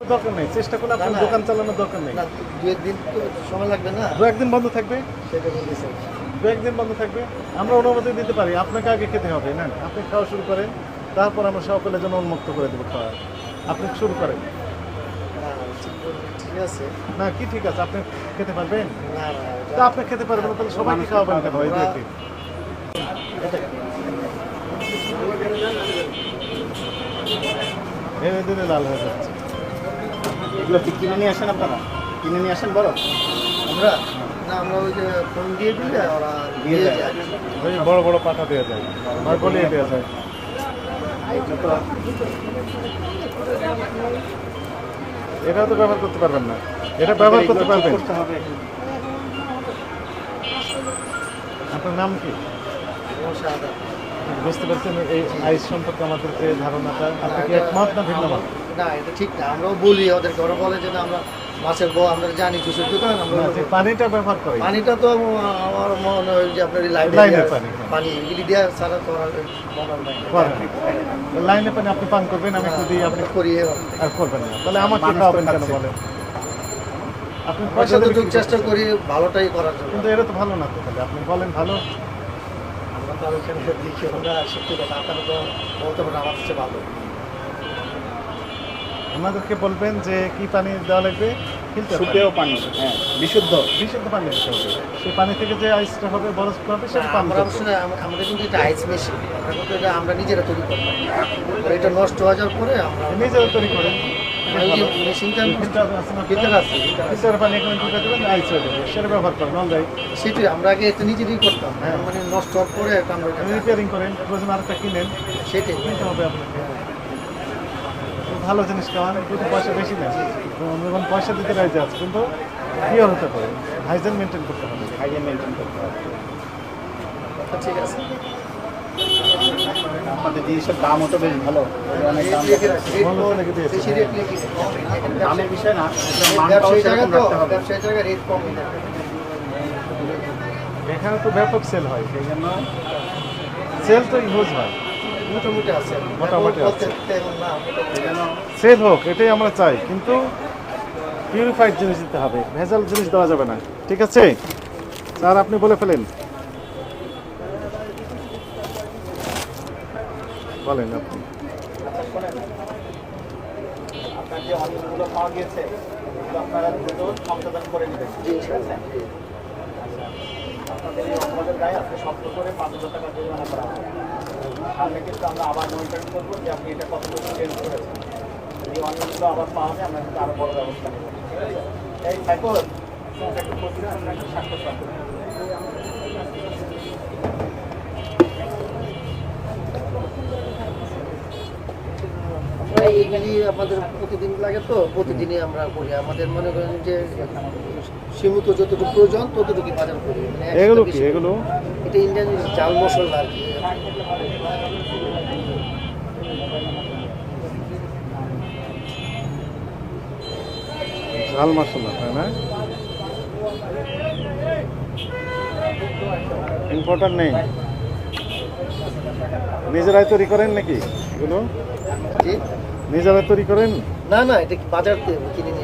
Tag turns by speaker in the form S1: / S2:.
S1: দরকার নেই, চেষ্টা করলে আপনার দোকান চালানোর দরকার নেই।
S2: না, 2-1 দিন তো সময় লাগবে না?
S1: 2-1 দিন বন্ধ থাকবে,
S2: সেটা বলতেছি।
S1: 2-1 দিন বন্ধ থাকবে। আমরা অনুমতি দিতে পারি, আপনাকে আগে খেতে হবে না, আপনি খাওয়া শুরু করেন, তারপর আমরা সকলের জন্য উন্মুক্ত করে দেবো খাওয়া। আপনি শুরু করেন।
S2: ঠিক আছে।
S1: না কি ঠিক আছে, আপনি খেতে পারবেন?
S2: না
S1: তা আপনি খেতে পারবেন না, তাহলে সবাইকে খাওয়াবেন কেন? এই 2 দিন এই দিনে লাল হয়ে যাচ্ছে।
S3: এগুলো কি কিনে নিয়ে আসেন আপনারা? কিনে নিয়ে আসেন বড়?
S2: আমরা না, আমরা ওই যে ফোন দিয়ে দিলে ওরা
S3: দিয়ে
S2: দিয়ে
S3: যায়।
S2: যায়।
S1: ওই বড় বড় পাঠা দেওয়া যায়, আর গলিয়ে দেওয়া যায়। এটা তো ব্যবহার করতে পারবেন না, এটা ব্যবহার করতে পারবেন।
S3: করতে হবে।
S1: আপনার নাম কি?
S2: সাদা।
S1: বুঝতে পারছেন এই আইস সম্পর্কে আমাদের যে ধারণাটা, আপনি কি একমত না ভিন্ন মত?
S2: না, এটা ঠিক না। আমরাও বলি ওদেরকে, ওরা বলে যে না আমরা মাছের বউ আমরা জানি জুসের দোকান আমরা
S1: না, যে পানিটা ব্যবহার করে,
S2: পানিটা তো আমার মনে হয় যে আপনার
S1: লাইনের পানি, হ্যাঁ।
S2: পানি এগুলি দেওয়া ছাড়া তো আর মনে হয় না।
S1: করেন। লাইনে পানি আপনি পান করবেন, আমি যদি আপনি
S2: করি
S1: আর করবেন না, তাহলে আমাকে
S3: মানুষ তো
S1: খাওয়াবেন কেন
S3: খাচ্ছে।
S1: বলেন? আপনি পয়সা
S2: পয়সা
S1: দেবেন
S2: তো চেষ্টা করি ভালোটাই করার জন্য।
S1: কিন্তু এটা তো ভালো না তো, তাহলে আপনি বলেন ভালো।
S2: আমরা তো আর ওইখানে দেখি, আমরা সত্যি কথা আপনারা তো বলতে পারেন আমার কাছে ভালো।
S1: আমাদেরকে বলবেন যে কি পানি দেওয়া লাগবে, ফিল্টার পানি।
S3: সুপেয় পানি, হ্যাঁ, বিশুদ্ধ।
S1: বিশুদ্ধ পানি দিতে হবে। সেই পানি থেকে যে আইসটা হবে, বরফটা হবে, সেটা পান
S2: আমরা
S1: করতে
S2: অবশ্য
S1: হবে।
S2: আমাদের কিন্তু এটা আইস মেশিন, আমরা কিন্তু এটা আমরা নিজেরা তৈরি করবো। আর এটা নষ্ট হয়ে যাওয়ার পরে আমরা
S1: নিজেরা তৈরি করেন।
S2: ওই যে মেশিনটা
S1: ফিল্টার আছে না?
S2: ফিল্টার আছে,
S1: ফিল্টার পানি এখানে ঢুকে দেবেন, আইস হয়ে যাবে, সেটা ব্যবহার করেন অলরাইট।
S2: সেটাই আমরা আগে এটা নিজেরই করতাম,
S1: হ্যাঁ।
S2: মানে নষ্ট হওয়ার পরে এটা আমরা এটা
S1: রিপেয়ারিং করেন, প্রয়োজন আরেকটা কিনেন,
S2: সেটাই
S1: কিনতে হবে আপনাকে। ভালো জিনিস খাওয়ান, কিন্তু পয়সা বেশি নেন। যেমন পয়সা দিতে রাজি আছে, কিন্তু পিওর হতে পারে, হাইজেন মেনটেন করতে হবে।
S3: হাইজিন মেনটেন করতে হবে।
S2: ঠিক আছে।
S3: আপনাদের জিনিসের দামও তো বেশ ভালো, অনেক দাম।
S1: ভালো লেগে দিয়েছে।
S2: বেশি রেট লিখে
S3: দামের বিষয় না, মানটাও
S2: ব্যবসায়ী জায়গা
S3: সেরকম
S2: তো,
S3: রাখতে হবে।
S2: ব্যবসায়ী জায়গা রেট কম দেয়।
S1: এখানে তো ব্যাপক সেল হয়, সেই জন্য সেল তো ইউজ হয়,
S2: মোটামুটি আছে,
S1: মোটামুটি আছে।
S2: বলতে তেমন না, মোটামুটি।
S1: সেল হোক, এটাই আমরা চাই, কিন্তু পিউরিফাইড জিনিস দিতে হবে, ভেজাল জিনিস দেওয়া যাবে না। ঠিক আছে স্যার, আপনি বলে ফেলেন, বলেন আপনি।
S3: আচ্ছা শোনেন, আপনার যে অনিয়মগুলো পাওয়া গেছে এগুলো আপনারা দ্রুত সংশোধন করে নেবেন, ঠিক আছে? আপনাদের এই অপরাধের গায়ে আপনি শব্দ করে 5,000 টাকা জরিমানা করা হবে। সামনে কিন্তু আমরা আবার মনিটরিং করবো যে আপনি এটা কতটুকু চেঞ্জ করেছেন। যদি অনিয়মগুলো আবার পাওয়া যায় আমরা কিন্তু আরও বড় ব্যবস্থা নেব, ঠিক আছে? এই সাইকেল একটু প্রতিদিন একটু স্বাস্থ্য সাথে
S2: এইগুলি আমাদের প্রতিদিন লাগে তো, প্রতিদিনই আমরা করি। আমাদের মনে করেন যে সীমিত যতটুকু প্রয়োজন ততটুকু বাজার করি। মানে extra
S1: এগুলো কি
S2: বেশি।
S1: এগুলো?
S2: এটা ইন্ডিয়ান জাল মশলা আর কি।
S1: ঝাল মশলা, তাই না? ইম্পোর্টার নেই, নিজেরাই তৈরি করেন নাকি এগুলো?
S2: জি?
S1: নিজেরাই তৈরি করেন?
S2: না না, এটা কি বাজার থেকে কিনে নিয়ে